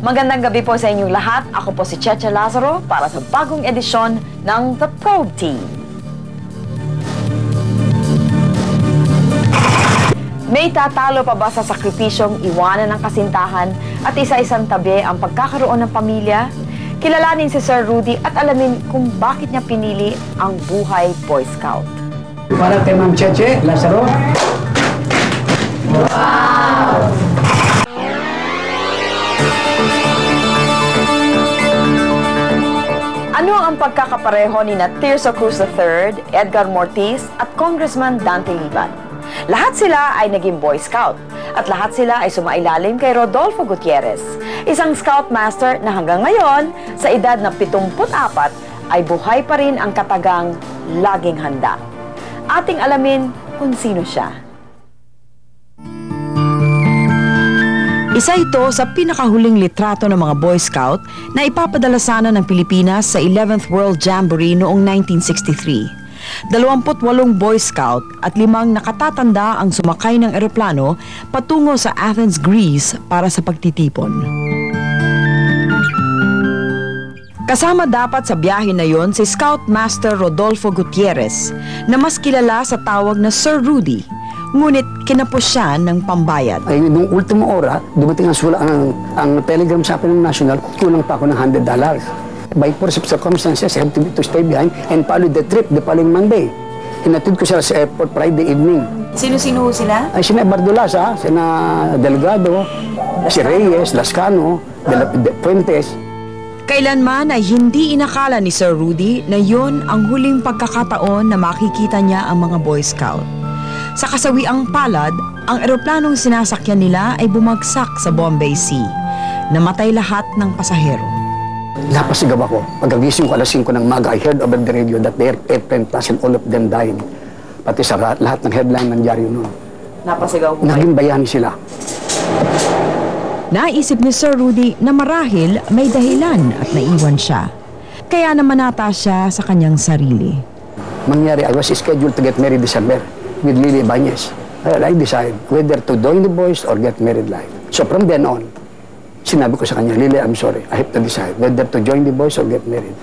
Magandang gabi po sa inyong lahat. Ako po si Cheche Lazaro para sa bagong edisyon ng The Probe Team. May tatalo pa ba sa sakripisyong iwanan ng kasintahan at isa-isang tabi ang pagkakaroon ng pamilya? Kilalanin si Sir Rudy at alamin kung bakit niya pinili ang buhay Boy Scout. Para kay Ma'am Cheche Lazaro. Wow! Ano ang pagkakapareho ni Tirso Cruz III, Edgar Mortiz at Congressman Dante Liban? Lahat sila ay naging Boy Scout at lahat sila ay sumailalim kay Rodolfo Gutierrez, isang Scoutmaster na hanggang ngayon, sa edad na 74, ay buhay pa rin ang katagang laging handa. Ating alamin kung sino siya. Isa ito sa pinakahuling litrato ng mga Boy Scout na ipapadala sana ng Pilipinas sa 11th World Jamboree noong 1963. 28 Boy Scout at 5 nakatatanda ang sumakay ng eroplano patungo sa Athens, Greece para sa pagtitipon. Kasama dapat sa biyahe na yon si Scoutmaster Rodolfo Gutierrez na mas kilala sa tawag na Sir Rudy, ngunit kinapos siya ng pambayad. Ay, nung ultimo ora, dumating ang telegram sa akin ng National, kulang pa ako ng $100. By force of circumstances, I have to stay behind and follow the trip the following Monday. Hinatid ko sila sa airport Friday evening. Sino-sino sila? Ay, sina Bardolasa, sina Delgado, si Reyes, Lascano, De Fuentes. Kailanman ay hindi inakala ni Sir Rudy na yon ang huling pagkakataon na makikita niya ang mga Boy Scout. Sa kasawiang palad, ang eroplanong sinasakyan nila ay bumagsak sa Bombay Sea. Namatay lahat ng pasahero. Napasigaw ako. Pagkagising ko alas 5 ng maga, I heard over the radio that their airplane crash and all of them died. Pati sa lahat ng headline ng dyaryo noon. Napasigaw ko. Naging bayani sila. Naisip ni Sir Rudy na marahil may dahilan at naiwan siya. Kaya namanata siya sa kanyang sarili. Mangyari, I was scheduled to get married December with Lily Ibanez. I decided whether to join the boys or get married live. So from then on, sinabi ko sa kanya, Lily, I'm sorry. I have to decide whether to join the boys or get married.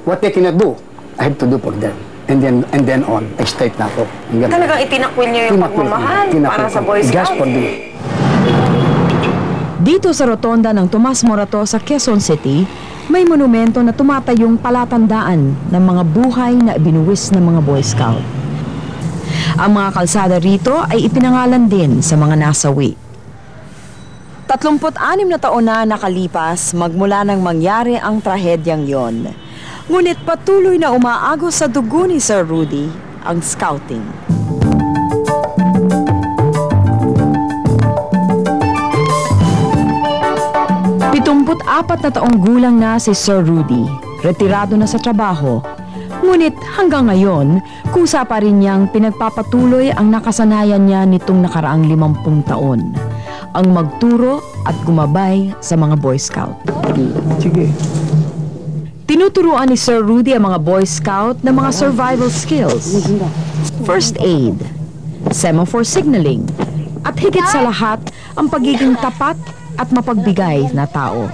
What they cannot do, I have to do for them. And then on, I straight na ako. Talagang itinakwil niyo yung pagmamahal para sa Boy Scout? Just for the... Dito sa rotonda ng Tomas Morato sa Quezon City, may monumento na tumatayong palatandaan ng mga buhay na ibinuwis ng mga Boy Scout. Ang mga kalsada rito ay ipinangalan din sa mga nasawi. 36 na taon na nakalipas magmula nang mangyari ang trahedyang yon. Ngunit patuloy na umaagos sa dugo ni Sir Rudy ang scouting. 74 na taong gulang na si Sir Rudy, retirado na sa trabaho. Ngunit hanggang ngayon, kusa pa rin niyang pinagpapatuloy ang nakasanayan niya nitong nakaraang 50 taon. Ang magturo at gumabay sa mga Boy Scout. Sige. Tinuturuan ni Sir Rudy ang mga Boy Scout ng mga survival skills, first aid, semaphore signaling, at higit sa lahat, ang pagiging tapat at mapagbigay na tao.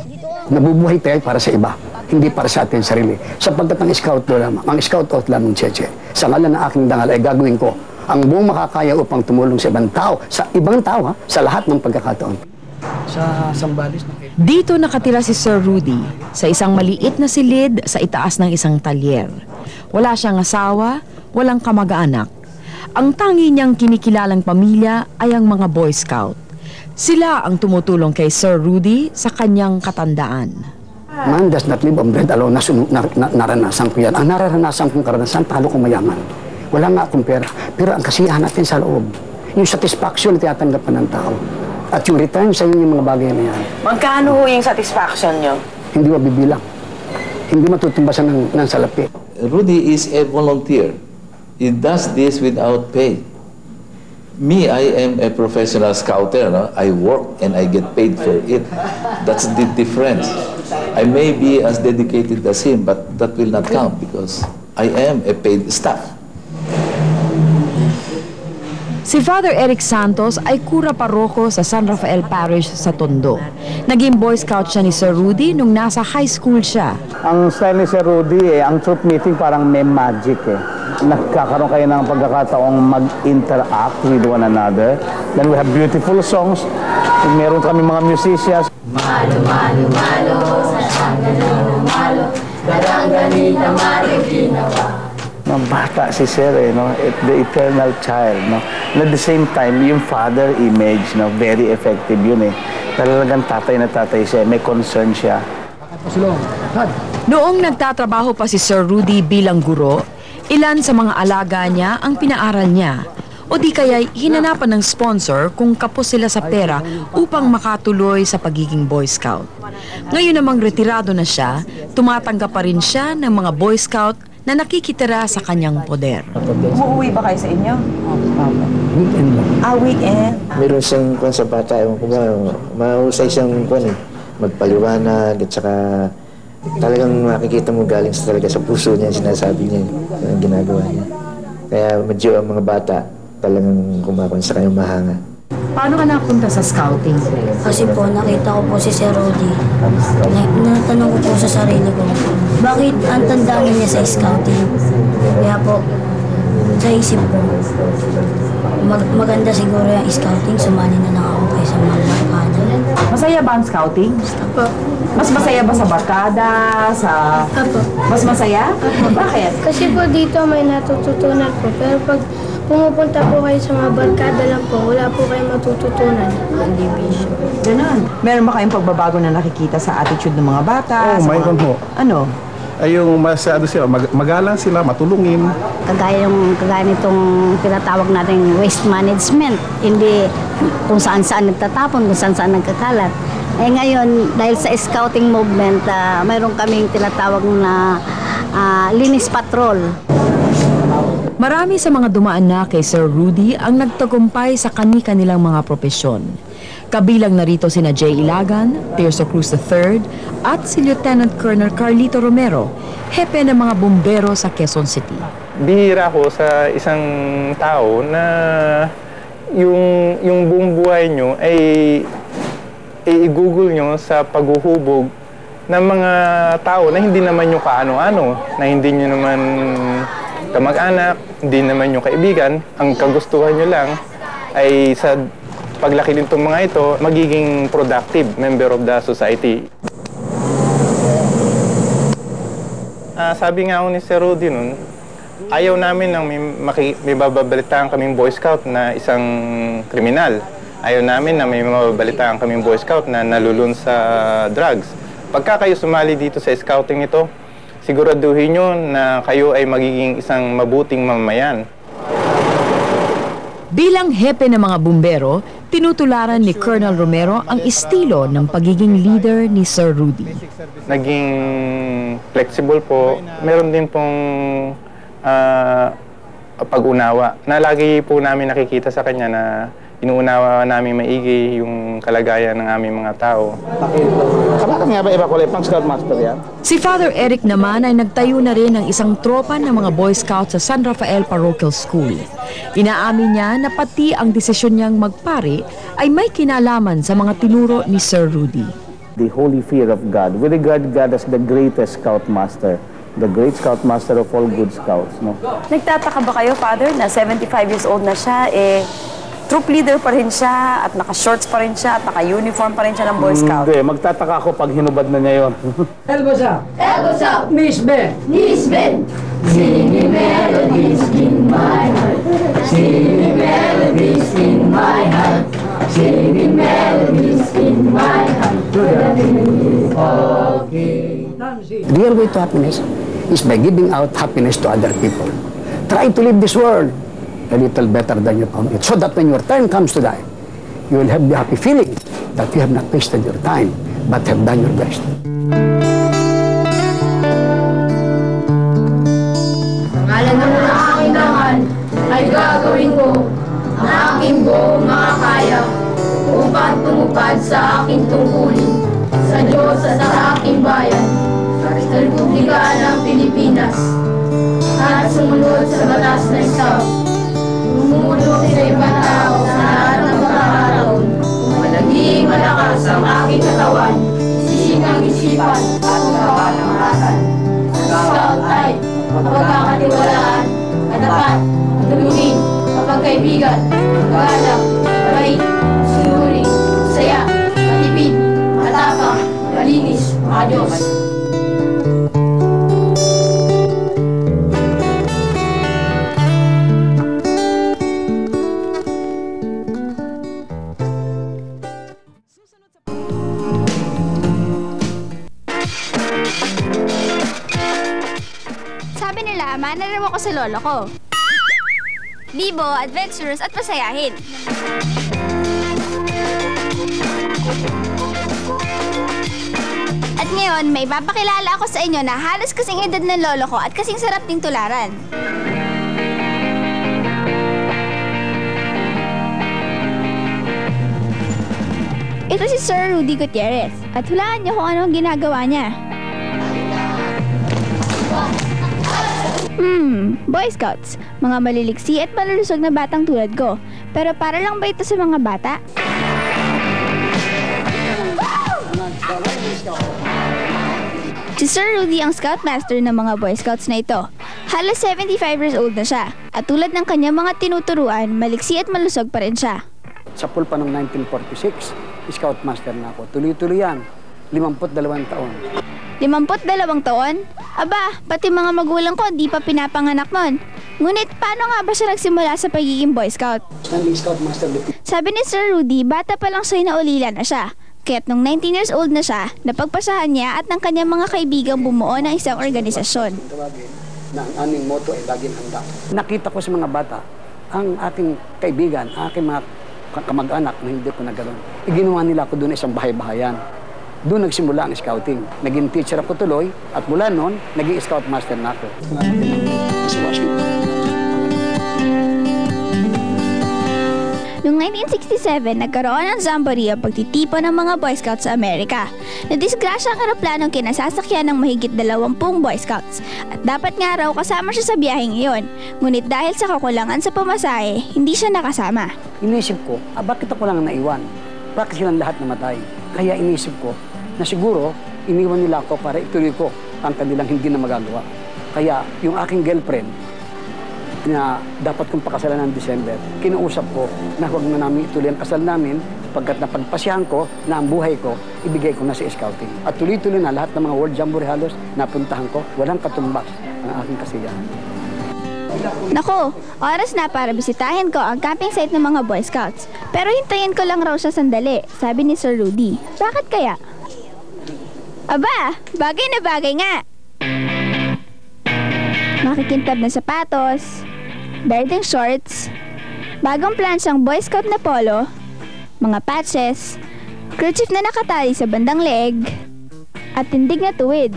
Nabubuhay tayo para sa iba, hindi para sa ating sarili. Sapagkat ang scout do lamang, ang scout out lamang, Cheche. Sa ngalan ng aking dangal ay gagawin ko ang buong makakaya upang tumulong sa ibang tao, sa lahat ng pagkakataon. Sa Sambales. Dito nakatira si Sir Rudy sa isang maliit na silid sa itaas ng isang talyer. Wala siyang asawa, walang kamag-anak. Ang tangi niyang kinikilalang pamilya ay ang mga Boy Scout. Sila ang tumutulong kay Sir Rudy sa kanyang katandaan. Man does not live on bread alone. Naranasan ko yan. Ang nararanasan kong karanasan, talo kong mayaman. Wala nga akong pera. Pero ang kasiyahan natin sa loob, yung satisfaction na tinatanggap ng tao, at yung return sa inyo yung mga bagay na yan. Magkano ho yung satisfaction nyo? Hindi mabibilang. Hindi matutumbasan ng salapi. Rudy is a volunteer. He does this without pay. Me, I am a professional scouter. No? I work and I get paid for it. That's the difference. I may be as dedicated as him, but that will not count because I am a paid staff. Si Father Eric Santos ay kura paroko sa San Rafael Parish sa Tondo. Naging Boy Scout siya ni Sir Rudy nung nasa high school siya. Ang style ni Sir Rudy, ang troop meeting parang may magic eh. Nagkakaroon kayo ng pagkakataong mag-interact with one another. Then we have beautiful songs. Meron kami mga musicians. Malo, malo, malo, sa sanggalong malo, darangganita mare ginawa. Bata si Sir, no? The eternal child, no? And at the same time, yung father image, no? Very effective yun, eh. Talagang tatay na tatay siya, may concern siya. Noong nagtatrabaho pa si Sir Rudy bilang guro, ilan sa mga alaga niya ang pinaaral niya. O di kaya hinanapan ng sponsor kung kapos sila sa pera upang makatuloy sa pagiging Boy Scout. Ngayon namang retirado na siya, tumatanggap pa rin siya ng mga Boy Scout na nakikitira sa kanyang poder. Umuwi ba kayo sa inyo? Weekend lang. Weekend? Meron siyang kwan sa bata, ewan ko ba, mahusay siyang kwan eh, magpaliwanag at saka talagang makikita mo galing talaga sa puso niya, sinasabi niya, ang ginagawa niya. Kaya medyo ang mga bata talagang kumakon sa kanyang mahanga. Paano ka napunta sa scouting? Kasi po, nakita ko po si Sir Rudy. Natanong ko po sa sarili ko, bakit ang tandaan niya sa scouting? Kaya po, sa isip ko, maganda siguro yung scouting, sumali na lang ako kaysa mga barkada. Masaya ba ang scouting? Apo. Mas masaya ba sa barkada? Apo. Mas masaya? Bakit? Kasi po dito may natututunan po. Pero pag pumupunta po kayo sa mga barkada lang po, wala po kayong matututunan. Hindi bisyo. Ganun. Meron ba kayong pagbabago na nakikita sa attitude ng mga bata? Oo, sa mayroon mga... po. Ano? Ay yung masyado sila, magalang sila, matulungin. Kagaya nitong tinatawag nating waste management. Hindi kung saan-saan nagtatapon, kung saan-saan nagkakalat. Eh ngayon, dahil sa scouting movement, mayroon kaming tinatawag na linis patrol. Marami sa mga dumaan na kay Sir Rudy ang nagtagumpay sa kani-kanilang mga propesyon. Kabilang narito sina Jay Ilagan, Tirso Cruz III, at si Lieutenant Colonel Carlito Romero, hepe ng mga bumbero sa Quezon City. Bihira ko sa isang tao na yung buong buhay nyo ay i-google nyo sa paghuhubog ng mga tao na hindi naman nyo kaano-ano, na hindi nyo naman kamag-anak, hindi naman nyo kaibigan. Ang kagustuhan nyo lang ay sa paglaki nitong mga ito, magiging productive member of the society. Sabi nga ako ni Sir Rudy nun, ayaw namin nang may bababalitaan kaming Boy Scout na isang kriminal. Ayaw namin na may mababalitaan kaming Boy Scout na nalulun sa drugs. Pagka kayo sumali dito sa scouting ito, siguraduhin nyo na kayo ay magiging isang mabuting mamamayan. Bilang hepe ng mga bumbero, tinutularan ni Colonel Romero ang estilo ng pagiging leader ni Sir Rudy. Naging flexible po. Meron din pong pag-unawa na lagi po namin nakikita sa kanya na inuunawa namin maigi yung kalagayan ng aming mga tao. Bakit nga ba iba kulay pang scout master yan? Si Father Eric naman ay nagtayo na rin ng isang tropa ng mga Boy Scouts sa San Rafael Parochial School. Inaamin niya na pati ang desisyon niyang magpare ay may kinalaman sa mga tinuro ni Sir Rudy. The holy fear of God. We regard God as the greatest scout master. The great scout master of all good scouts, no? Nagtataka ba kayo, Father, na 75 years old na siya, troop leader pa rin siya, at naka-shorts pa rin siya, at naka-uniform pa rin siya ng Boy Scout? Hindi, magtataka ako pag hinubad na niya yun. Elbows up, Miss Ben. Miss Ben. Singing melodies in my heart. Singing melodies in my heart. Singing melodies in my heart. The real way to happiness is by giving out happiness to other people. Try to live this world a little better than you found it, so that when your turn comes to die, you will have the happy feeling that you have not wasted your time, but have done your best. Ngalan ng aking dangal ay gagawin ko ang aking buong makakaya upang tumupad sa aking tungkulin sa Diyos at sa aking bayan, sa Republika ng Pilipinas, at sumunod sa batas ng Scout. tumulong sa ibang tao sa lahat ng pagkakataon. Malaging malakas ang aking katawan, sisikang isipan at kapanangatan. Scout ay mapagkakatiwalaan, katapat, matulungin, mapagkaibigan, magalang, mabait, sinuring, saya, matipid, matapang, malinis, maayos. Sabi nila, manner ako sa lolo ko. Libo, adventurous at masayahin. At ngayon, may papakilala ako sa inyo na halos kasing edad ng lolo ko at kasing sarap ding tularan. Ito si Sir Rudy Gutierrez at hulaan niyo kung ano ang ginagawa niya. Boy Scouts, mga maliliksi at malulusog na batang tulad ko. Pero para lang ba ito sa mga bata? Si Sir Rudy ang Scoutmaster ng mga Boy Scouts na ito. Halos 75 years old na siya. At tulad ng kanyang mga tinuturuan, maliksi at malusog pa rin siya. Sa pulpa ng 1946, Scoutmaster na ako. Tuloy-tuloy yan. 52 taon. 52 taon? Aba, pati mga magulang ko di pa pinapanganak nun. Ngunit paano nga ba siya nagsimula sa pagiging Boy Scout? Sabi ni Sir Rudy, bata pa lang siya'y naulila na siya. Kaya't nung 19 years old na siya, napagpasahan niya at ng kanyang mga kaibigang bumuo ng isang organisasyon. Na ang aming motto ay laging handa. Nakita ko sa mga bata, ang aking kaibigan, aking mga kamag-anak na hindi ko na gano'n. Iginawa nila ako doon isang bahay-bahayan. Doon nagsimula ang scouting. Naging teacher ako tuloy at mula noon, naging scoutmaster na ako. Noong 1967, nagkaroon ng Jamboree ang pagtitipon ng mga Boy Scouts sa Amerika. Nadisgrasya ang eroplanong kinasasakyan ng mahigit 20 Boy Scouts at dapat nga raw kasama siya sa biyaheng iyon. Ngunit dahil sa kakulangan sa pamasahe, hindi siya nakasama. Inisip ko, bakit ako lang naiwan? Bakit silang lahat namatay? Kaya inisip ko na siguro iniwan nila ako para ituloy ko ang kanilang hindi na magagawa. Kaya yung aking girlfriend na dapat kong pakasalan ng December, kinuusap ko na huwag na namin ituloy ang kasal namin pagkat napagpasyahan ko na ang buhay ko, ibigay ko na sa scouting. At tuloy-tuloy na lahat ng mga World Jamboree halos napuntahan ko, walang katumbas ang aking kasiyahan. Naku, oras na para bisitahin ko ang camping site ng mga Boy Scouts. Pero hintayin ko lang raw siya sandali, sabi ni Sir Rudy. Bakit kaya? Aba, bagay na bagay nga. Makikintab na sapatos, berdeng shorts, bagong plansyang Boy Scout na polo, mga patches, kerchief na nakatali sa bandang leeg, at tindig na tuwid.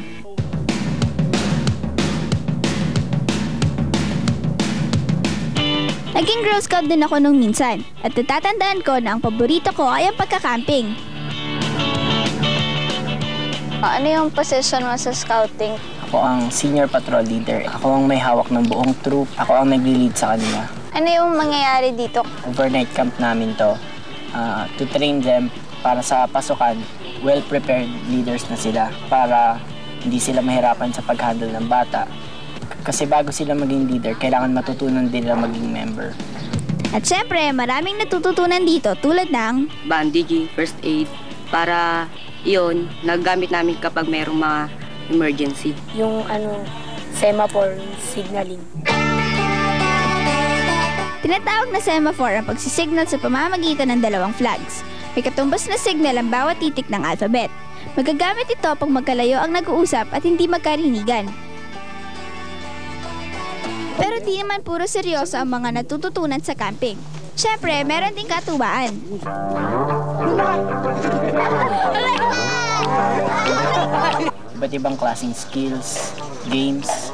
Naging Girl Scout din ako nung minsan at natatandaan ko na ang paborito ko ay ang pagkakamping. Ano yung position mo sa scouting? Ako ang senior patrol leader. Ako ang may hawak ng buong troop. Ako ang nagli-lead sa kanila. Ano yung mangyayari dito? Overnight camp namin to. To train them para sa pasukan, well-prepared leaders na sila para hindi sila mahirapan sa pag-handle ng bata. Kasi bago sila maging leader, kailangan matutunan din nila maging member. At syempre, maraming natututunan dito tulad ng bandaging, first aid, para iyon, naggamit namin kapag mayroong mga emergency. Yung semaphore signaling. Tinatawag na semaphore ang pagsisignal sa pamamagitan ng dalawang flags. May katumbas na signal ang bawat titik ng alphabet. Magagamit ito pag magkalayo ang nag-uusap at hindi magkarinigan. Pero di naman puro seryoso ang mga natututunan sa camping. Siyempre, meron ding katuwaan. Iba't ibang klaseng skills, games,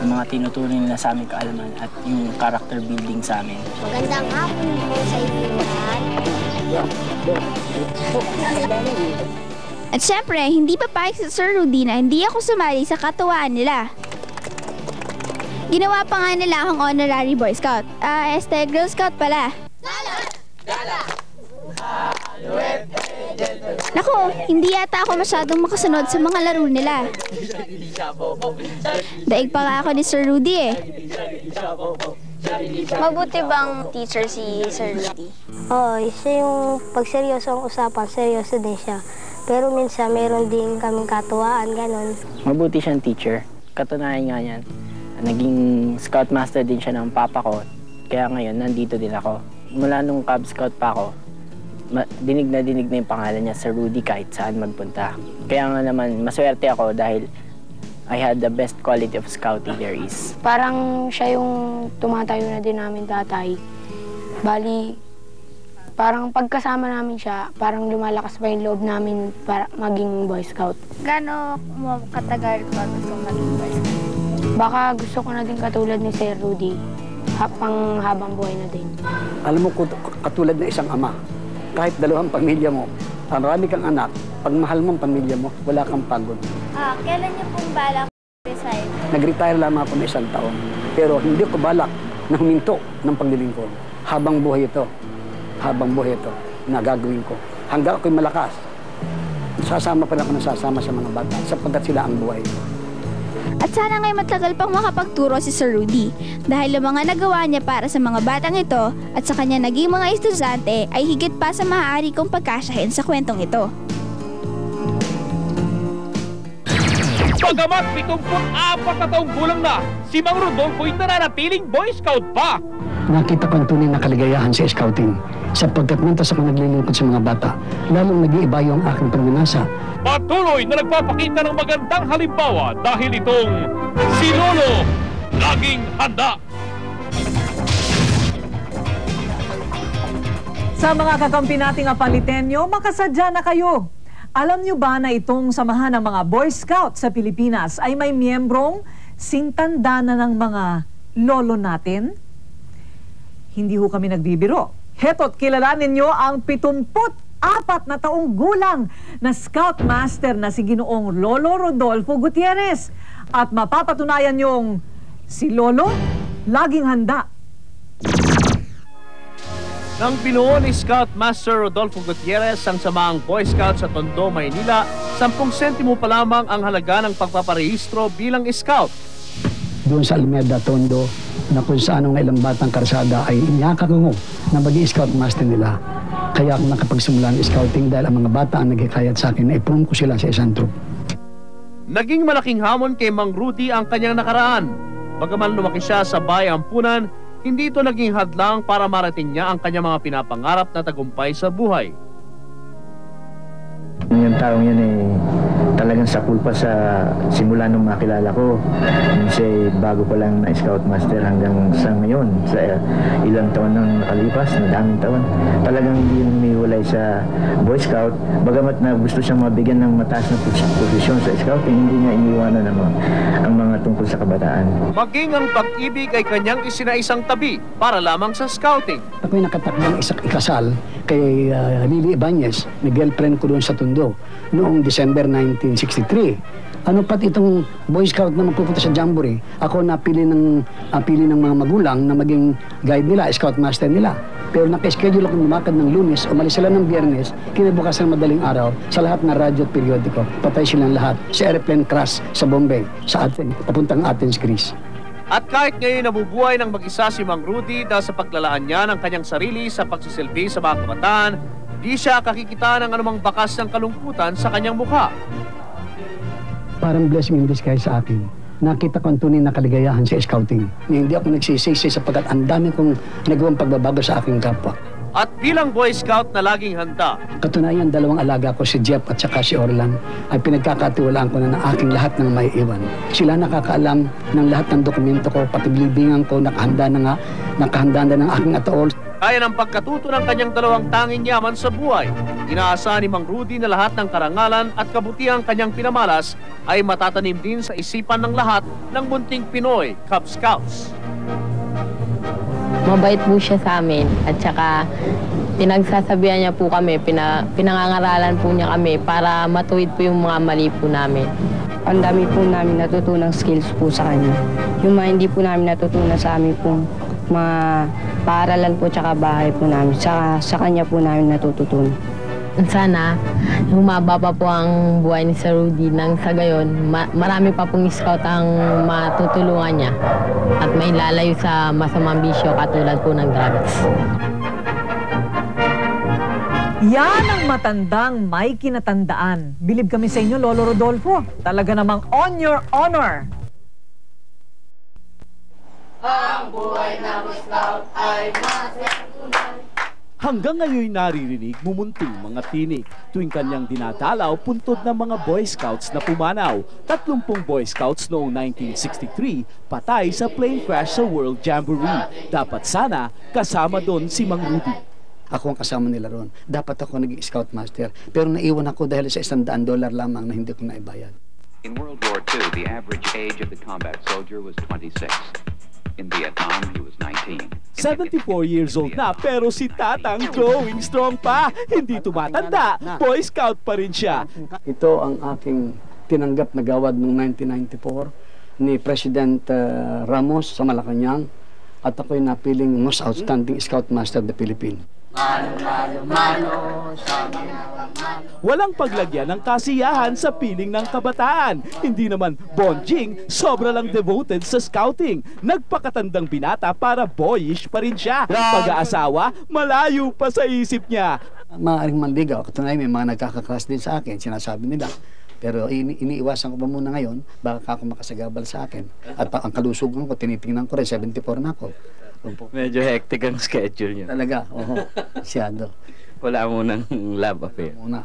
yung mga tinutunan nila sa aming kaalaman at yung character building sa amin. Magandang hapon po sa inyo lahat. At syempre, hindi pa payag si Sir Rudy na hindi ako sumali sa katuwaan nila. Ginawa pa nga nila akong honorary Boy Scout. Girl Scout pala. Naku, hindi yata ako masyadong makasunod sa mga laro nila. Daig pa nga ako ni Sir Rudy eh. Mabuti bang teacher si Sir Rudy? Oo, siya yung pag seryoso ang usapan, seryoso din siya. Pero minsan meron din kaming katuwaan, ganon. Mabuti siyang teacher. Katunayan nga yan. Naging scoutmaster din siya ng papa ko. Kaya ngayon, nandito din ako. Mula nung Cub Scout pa ako, dinig na yung pangalan niya, Sir Rudy, kahit saan magpunta. Kaya nga naman, maswerte ako dahil I had the best quality of scouting there is. Parang siya yung tumatayo na din namin tatay. Bali, parang pagkasama namin siya, parang lumalakas pa yung loob namin para maging Boy Scout. Gano'n mo katagal ka gusto maging Boy Scout? Baka gusto ko na din katulad ni Sir Rudy, pang habang buhay na din. Alam mo, katulad ng isang ama, kahit dalawang pamilya mo, marami kang anak, pag mahal mo ang pamilya mo, wala kang pagod. Kailan niyo pong balak resign? Nag-retire lamang ako ng 1 taon. Pero hindi ko balak na huminto ng paglilingkod. Habang buhay ito, nagagawin ko. Hanggang ako'y malakas, sasama pa rin ako nasasama sa mga bata sapagkat sila ang buhay. At sana nga'y matagal pang makapagturo si Sir Rudy dahil ang mga nagawa niya para sa mga batang ito at sa kanya naging mga estudyante ay higit pa sa maaari kong pagkasyahin sa kwentong ito. Bagamat 74 na taong gulang na, si Mang Rodolfo'y nananatiling Boy Scout pa. Nakita ko ang tunay na kaligayahan sa scouting sapagkat mintas ako naglilingkod sa mga bata, lalong nag-iiba yung aking pagminasa. Patuloy na nagpapakita ng magandang halimbawa dahil itong si Lolo laging handa. Sa mga kakampi nating apalitenyo, makasadya na kayo. Alam niyo ba na itong samahan ng mga Boy Scout sa Pilipinas ay may miyembrong singtanda na ng mga lolo natin? Hindi ho kami nagbibiro. Heto't kilalanin niyo ang 74 na taong gulang na Scoutmaster na si Ginoong Lolo Rodolfo Gutierrez. At mapapatunayan niyong si Lolo laging handa. Nang binuo ni Scoutmaster Rodolfo Gutierrez ang samaang Boy Scout sa Tondo, Maynila, 10 sentimo pa lamang ang halaga ng pagpaparehistro bilang Scout. Doon sa Alameda, Tondo, na kung saan ang ilang batang karsada ay inyakakungo na maging Scoutmaster nila. Kaya ako nakapagsimula ng scouting dahil ang mga bata ang naghikayat sa akin na ipon ko sila sa isang troop. Naging malaking hamon kay Mang Rudy ang kanyang nakaraan. Bagaman lumaki siya sa bayang Ampunan, hindi ito naging hadlang para marating niya ang kanyang mga pinapangarap na tagumpay sa buhay. Yung taong yan talagang sakul pa sa simula nung makilala ko. Kasi bago pa lang na Scoutmaster hanggang sa ngayon, sa ilang taon nang nakalipas, madaming taon. Talagang hindi humiwalay sa Boy Scout. Bagamat na gusto siyang mabigyan ng mataas na posisyon sa Scouting, hindi niya iniwanan ang mga tungkol sa kabataan. Maging ang pag-ibig ay kanyang isinaisang tabi para lamang sa Scouting. Ako'y nakatakdang ikasal kay Lily Ibanez, na girlfriend ko doon sa Tondo, noong December 1963. Ano pat itong Boy Scout na magpupunta sa Jamboree, ako napili ng mga magulang na maging guide nila, Scoutmaster nila. Pero naka-schedule ako lumakad ng Lunes, umalis sila ng Biyernes, kinabukasan madaling araw, sa lahat ng radyo at periodiko, patay silang lahat sa airplane crash sa Bombay, sa Athens, papuntang Athens, Greece. At kahit ngayon nabubuhay ng mag-isa si Mang Rudy dahil sa paglalaan niya ng kanyang sarili sa pagsisilbi sa mga kabataan, di siya kakikita ng anumang bakas ng kalungkutan sa kanyang mukha. Parang blessing in disguise sa akin. Nakita ko ang tunay na kaligayahan sa scouting. Hindi ako nagsisisi sapagkat ang dami kong nagawang pagbabago sa aking kapwa. At bilang Boy Scout na laging handa. Katunayan, 2 alaga ko, si Jeff at saka si Orlan, ay pinagkakatiwalaan ko na ng aking lahat ng may iwan. Sila nakakaalam ng lahat ng dokumento ko, pati bilibingan ko, nakahanda na ng aking ataol. Kaya ng pagkatuto ng kanyang 2 tanging yaman sa buhay, inaasahan ni Mang Rudy na lahat ng karangalan at kabutihang kanyang pinamalas ay matatanim din sa isipan ng lahat ng munting Pinoy Cub Scouts. Mabait po siya sa amin at saka pinagsasabihan niya po kami, pinangangaralan po niya kami para matuwid po yung mga mali po namin. ang dami po namin natutunang skills po sa kanya. Yung mga hindi po namin natutunan sa amin po, mga paaralan po tsaka bahay po namin, sa kanya po namin natututunan. Sana humaba pa po ang buhay ni Sir Rudy nang sa gayon marami pa pong scout ang matutulungan niya at may lalayo sa masamang bisyo katulad po ng drugs. Yan ang matandang may kinatandaan. Bilib kami sa inyo, Lolo Rodolfo. Talaga namang on your honor. Ang buhay ng scout ay masayang tunay. Hanggang ngayon naririnig mumunting mga tinig tuwing kanyang dinadalaw puntod ng mga Boy Scouts na pumanaw. 30 Boy Scouts noong 1963 patay sa plane crash sa World Jamboree. Dapat sana kasama doon si Mang Rudy. Ako ang kasama nila ron. Dapat ako naging scout master. Pero naiwan ako dahil sa $100 lamang na hindi ko naibayad. In World War II, the average age of the combat soldier was 26. In Vietnam, he was 19. 74 years old na pero si Tatang growing strong pa. Hindi tumatanda. Boy Scout pa rin siya. Ito ang aking tinanggap na gawad noong 1994 ni President Ramos sa Malacanang at ako'y napiling Most Outstanding Scout Master of the Philippines. Walang paglagyan ng kasiyahan sa piling ng kabataan. Hindi naman bonjing, sobra lang devoted sa scouting. Nagpakatandang binata para boyish pa rin siya. Pag-aasawa, malayo pa sa isip niya. Maaaring manligaw. Katunay, may mga nagkakaklas din sa akin, sinasabi nila. Pero iniiwasan ko pa muna ngayon, baka ako makasagabal sa akin. At ang kalusugan ko, tinitingnan ko rin, 74 na ako. Medyo hectic ang schedule niyo. Talaga, oo. Masyado. Wala mo ng love affair. Muna.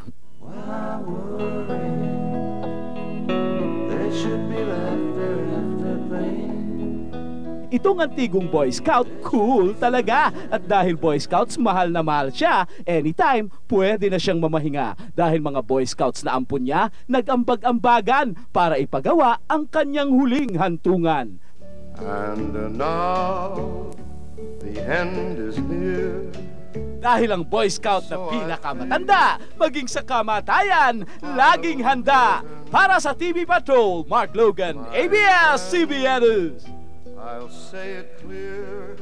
Itong antigong Boy Scout, cool talaga. At dahil Boy Scouts, mahal na mahal siya, anytime, pwede na siyang mamahinga. Dahil mga Boy Scouts na ampun niya, nag-ambag-ambagan para ipagawa ang kanyang huling hantungan. And now, the end is near. Dahil ang Boy Scout na pinakamatanda, maging sa kamatayan, laging handa. Para sa TV Patrol, Mark Logan, ABS-CBN News. I'll say it clear.